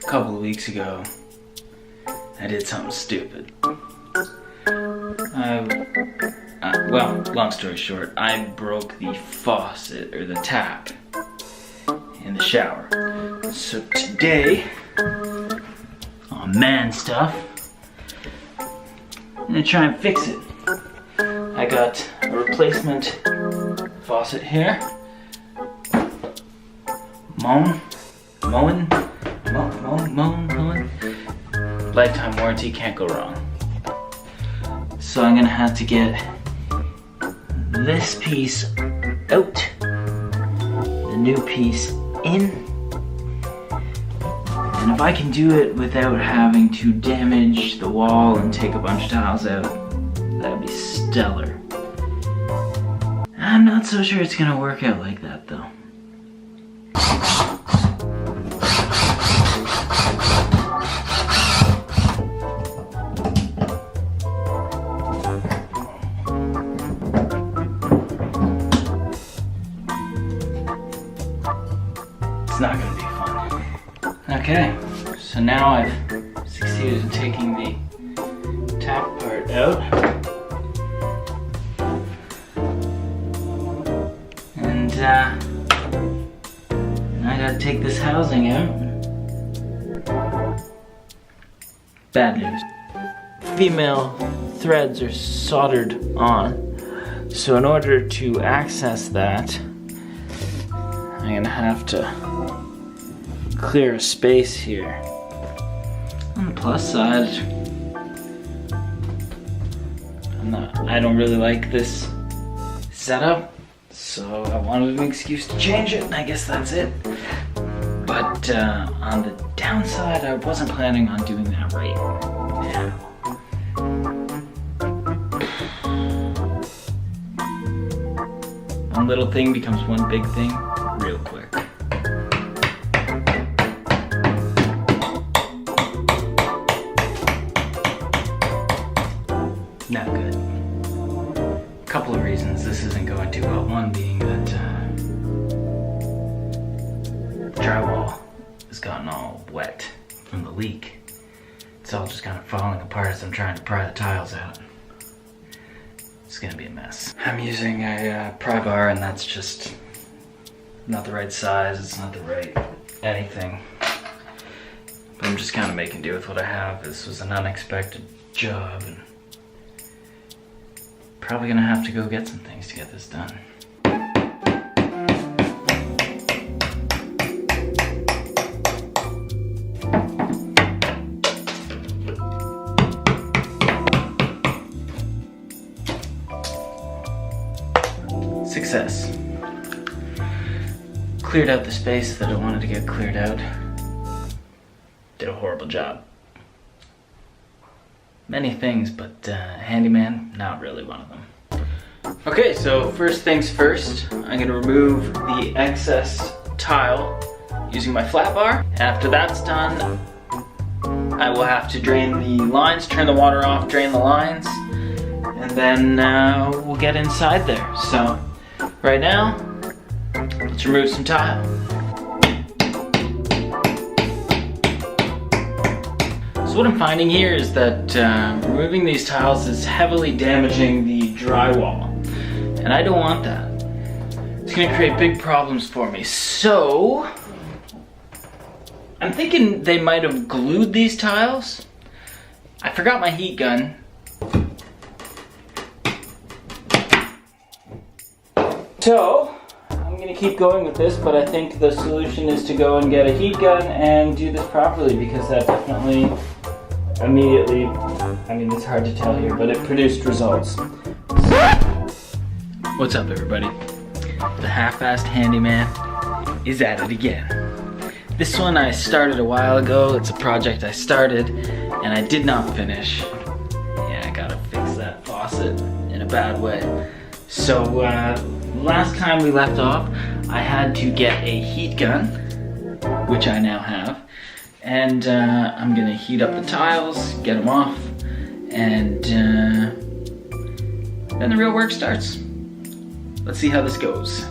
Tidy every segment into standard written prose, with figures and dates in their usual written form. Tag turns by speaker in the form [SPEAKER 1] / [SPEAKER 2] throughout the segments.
[SPEAKER 1] couple of weeks ago, I did something stupid. Well, long story short, I broke the faucet, or the tap, in the shower. So today, on man stuff, I'm gonna try and fix it. I got a replacement faucet here. Mowing. Lifetime warranty, can't go wrong. So I'm gonna have to get this piece out, the new piece in, and if I can do it without having to damage the wall and take a bunch of tiles out, that'd be stellar. I'm not so sure it's gonna work out like that though. It's not gonna be fun. Okay, so now I've succeeded in taking the tap part out. And I gotta take this housing out. Bad news. Female threads are soldered on, so in order to access that, I'm gonna have to clear a space here. On the plus side, I don't really like this setup, so I wanted an excuse to change it, and I guess that's it. But on the downside, I wasn't planning on doing that right now. One little thing becomes one big thing real quick. Not good. A couple of reasons this isn't going too well. One being that the drywall has gotten all wet from the leak. It's all just kind of falling apart as I'm trying to pry the tiles out. It's gonna be a mess. I'm using a pry bar, and that's just not the right size. It's not the right anything. But I'm just kind of making do with what I have. This was an unexpected job, and probably gonna have to go get some things to get this done. Success. Cleared out the space that I wanted to get cleared out. Did a horrible job. Many things, but handyman, not really one of them. Okay, so first things first, I'm gonna remove the excess tile using my flat bar. After that's done, I will have to drain the lines, turn the water off, drain the lines, and then we'll get inside there. So right now, let's remove some tile. So what I'm finding here is that removing these tiles is heavily damaging the drywall, and I don't want that. It's gonna create big problems for me. So I'm thinking they might have glued these tiles. I forgot my heat gun. So I'm gonna keep going with this, but I think the solution is to go and get a heat gun and do this properly, because that definitely immediately, I mean, it's hard to tell here, but it produced results. What's up, everybody? The half-assed handyman is at it again. This one I started a while ago. It's a project I started and I did not finish. Yeah, I gotta fix that faucet in a bad way. So last time we left off, I had to get a heat gun, which I now have, and I'm gonna heat up the tiles, get them off, and then the real work starts. Let's see how this goes.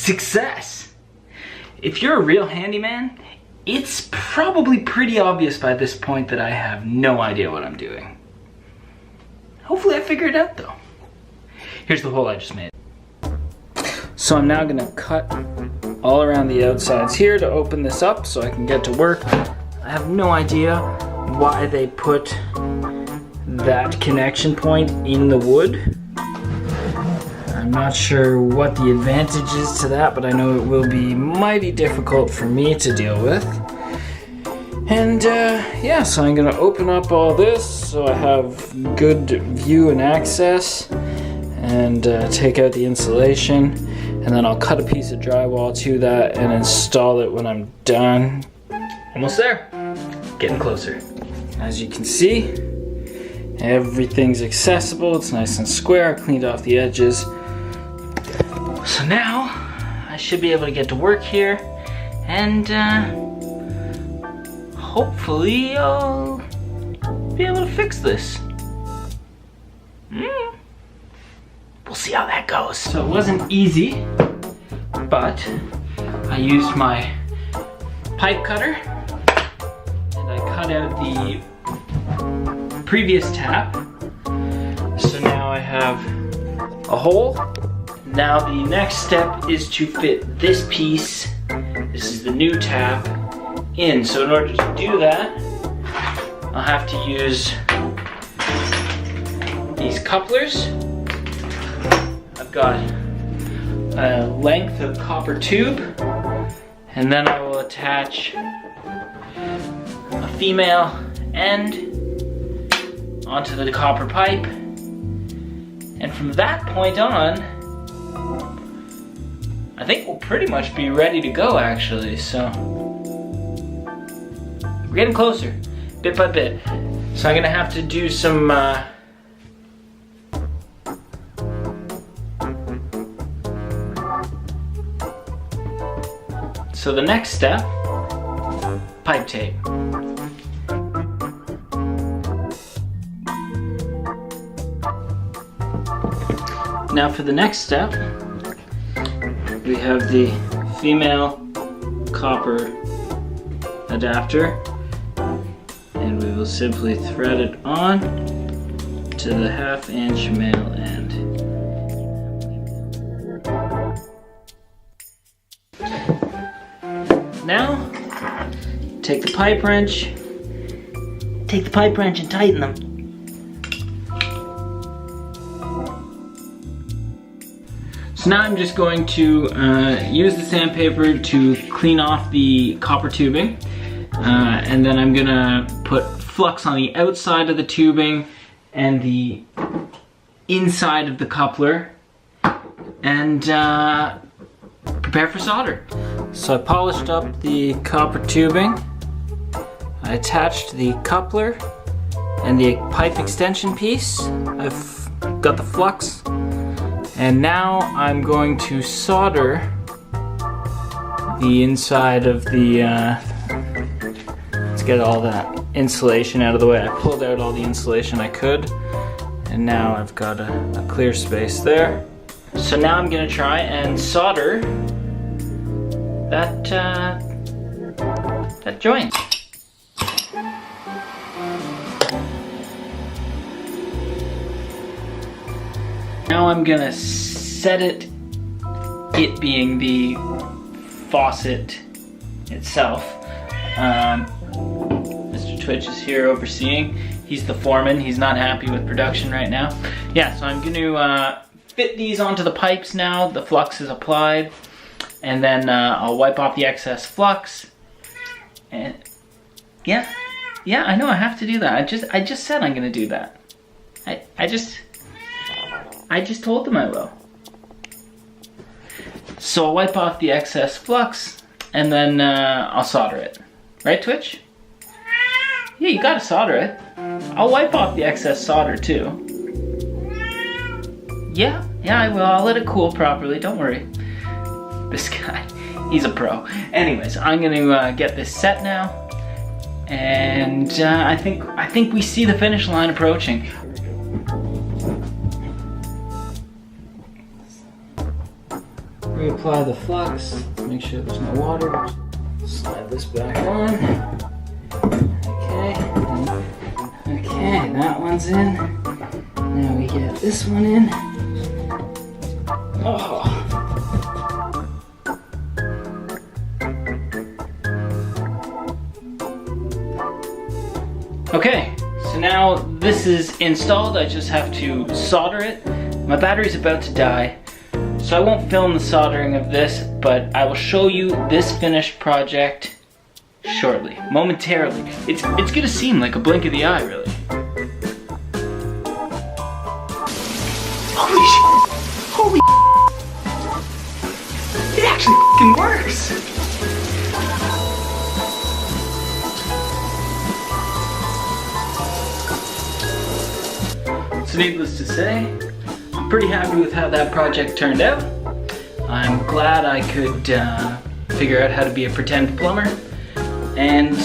[SPEAKER 1] Success! If you're a real handyman, it's probably pretty obvious by this point that I have no idea what I'm doing. Hopefully I figure it out though. Here's the hole I just made. So I'm now gonna cut all around the outsides here to open this up so I can get to work. I have no idea why they put that connection point in the wood. I'm not sure what the advantage is to that, but I know it will be mighty difficult for me to deal with. And yeah, so I'm gonna open up all this so I have good view and access, and take out the insulation, and then I'll cut a piece of drywall to that and install it when I'm done. Almost there, getting closer. As you can see, everything's accessible, it's nice and square, I cleaned off the edges. So now, I should be able to get to work here, and hopefully I'll be able to fix this. We'll see how that goes. So it wasn't easy, but I used my pipe cutter, and I cut out the previous tap. So now I have a hole. Now the next step is to fit this piece, this is the new tap, in. So in order to do that, I'll have to use these couplers. I've got a length of copper tube, and then I will attach a female end onto the copper pipe, and from that point on, I think we'll pretty much be ready to go actually, so we're getting closer, bit by bit. So I'm gonna have to do some so the next step, pipe tape. Now for the next step, we have the female copper adapter, and we will simply thread it on to the 1/2 inch male end. Now, take the pipe wrench and tighten them. So now I'm just going to use the sandpaper to clean off the copper tubing, and then I'm gonna put flux on the outside of the tubing and the inside of the coupler, and prepare for solder. So I polished up the copper tubing, I attached the coupler and the pipe extension piece, I've got the flux, and now I'm going to solder the inside of the, let's get all that insulation out of the way. I pulled out all the insulation I could, and now I've got a clear space there. So now I'm gonna try and solder that joint. Now I'm gonna set it being the faucet itself. Mr. Twitch is here overseeing. He's the foreman. He's not happy with production right now. Yeah, so I'm gonna fit these onto the pipes now. The flux is applied, and then I'll wipe off the excess flux. And yeah, I know I have to do that. I just said I'm gonna do that. I just told them I will. So I'll wipe off the excess flux, and then I'll solder it. Right, Twitch? Yeah, you gotta solder it. I'll wipe off the excess solder too. Yeah, I will. I'll let it cool properly, don't worry. This guy, he's a pro. Anyways, I'm gonna get this set now, and I think we see the finish line approaching. reapply the flux, make sure there's no water. Slide this back on. Okay, that one's in. Now we get this one in. Oh. Okay, so now this is installed. I just have to solder it. My battery's about to die, so I won't film the soldering of this, but I will show you this finished project shortly, momentarily. It's gonna seem like a blink of the eye, really. Holy shit! Holy shit! It actually fucking works! So needless to say, I'm pretty happy with how that project turned out. I'm glad I could figure out how to be a pretend plumber. And,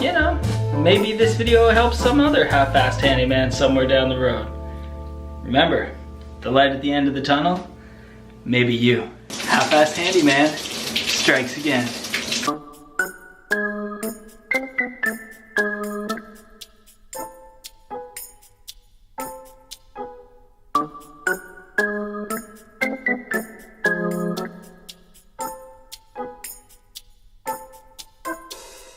[SPEAKER 1] you know, maybe this video will help some other half-assed handyman somewhere down the road. Remember, the light at the end of the tunnel, maybe you. Half-assed handyman strikes again.